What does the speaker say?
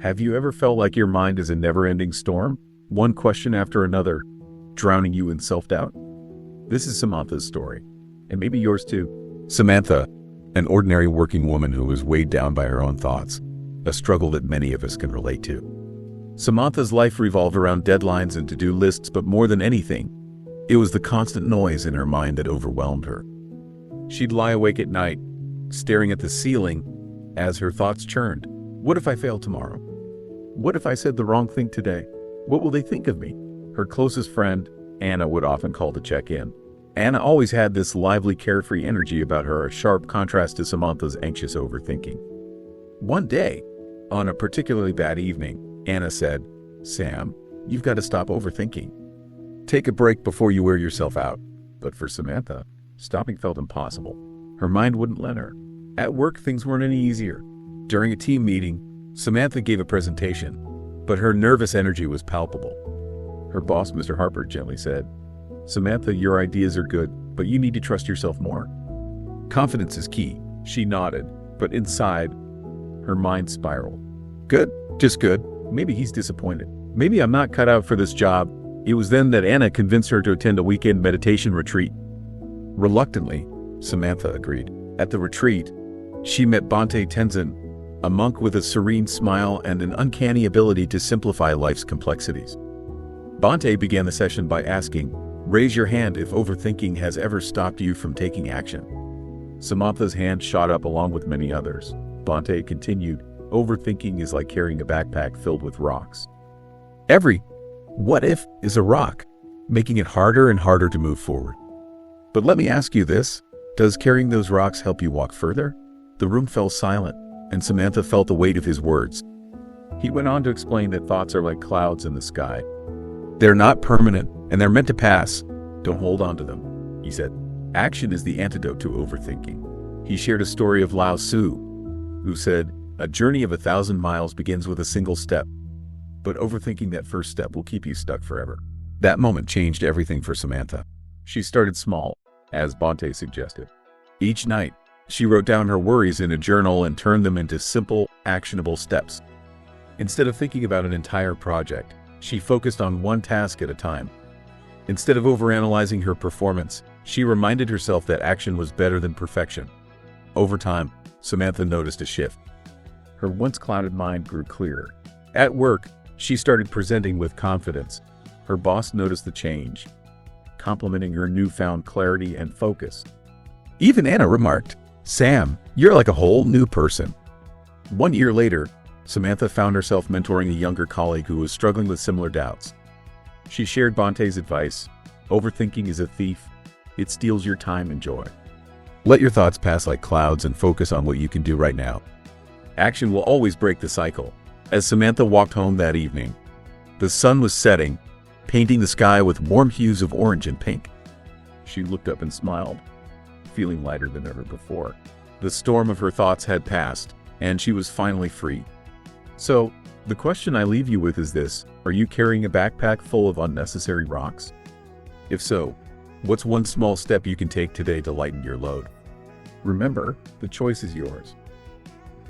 Have you ever felt like your mind is a never-ending storm? One question after another, drowning you in self-doubt? This is Samantha's story, and maybe yours too. Samantha, an ordinary working woman who was weighed down by her own thoughts, a struggle that many of us can relate to. Samantha's life revolved around deadlines and to-do lists, but more than anything, it was the constant noise in her mind that overwhelmed her. She'd lie awake at night, staring at the ceiling as her thoughts churned. What if I fail tomorrow? What if I said the wrong thing today? What will they think of me? Her closest friend, Anna, would often call to check in. Anna always had this lively, carefree energy about her, a sharp contrast to Samantha's anxious overthinking. One day, on a particularly bad evening, Anna said, "Sam, you've got to stop overthinking. Take a break before you wear yourself out." But for Samantha, stopping felt impossible. Her mind wouldn't let her. At work, things weren't any easier. During a team meeting, Samantha gave a presentation, but her nervous energy was palpable. Her boss, Mr. Harper, gently said, "Samantha, your ideas are good, but you need to trust yourself more." Confidence is key. She nodded, but inside, her mind spiraled. Good, just good. Maybe he's disappointed. Maybe I'm not cut out for this job. It was then that Anna convinced her to attend a weekend meditation retreat. Reluctantly, Samantha agreed. At the retreat, she met Bhante Tenzin, a monk with a serene smile and an uncanny ability to simplify life's complexities. Bhante began the session by asking, "Raise your hand if overthinking has ever stopped you from taking action." Samantha's hand shot up along with many others. Bhante continued, "Overthinking is like carrying a backpack filled with rocks. Every what if is a rock, making it harder and harder to move forward. But let me ask you this, does carrying those rocks help you walk further?" The room fell silent, and Samantha felt the weight of his words. He went on to explain that thoughts are like clouds in the sky. They're not permanent, and they're meant to pass. Don't hold on to them, he said. Action is the antidote to overthinking. He shared a story of Lao Tzu, who said, "A journey of 1,000 miles begins with a single step, but overthinking that first step will keep you stuck forever." That moment changed everything for Samantha. She started small, as Bhante suggested. Each night, she wrote down her worries in a journal and turned them into simple, actionable steps. Instead of thinking about an entire project, she focused on one task at a time. Instead of overanalyzing her performance, she reminded herself that action was better than perfection. Over time, Samantha noticed a shift. Her once clouded mind grew clearer. At work, she started presenting with confidence. Her boss noticed the change, complimenting her newfound clarity and focus. Even Anna remarked, "Sam, you're like a whole new person." 1 year later, Samantha found herself mentoring a younger colleague who was struggling with similar doubts. She shared Bhante's advice, "Overthinking is a thief. It steals your time and joy. Let your thoughts pass like clouds and focus on what you can do right now." Action will always break the cycle. As Samantha walked home that evening, the sun was setting, painting the sky with warm hues of orange and pink. She looked up and smiled, feeling lighter than ever before. The storm of her thoughts had passed, and she was finally free. So, the question I leave you with is this: are you carrying a backpack full of unnecessary rocks? If so, what's one small step you can take today to lighten your load? Remember, the choice is yours.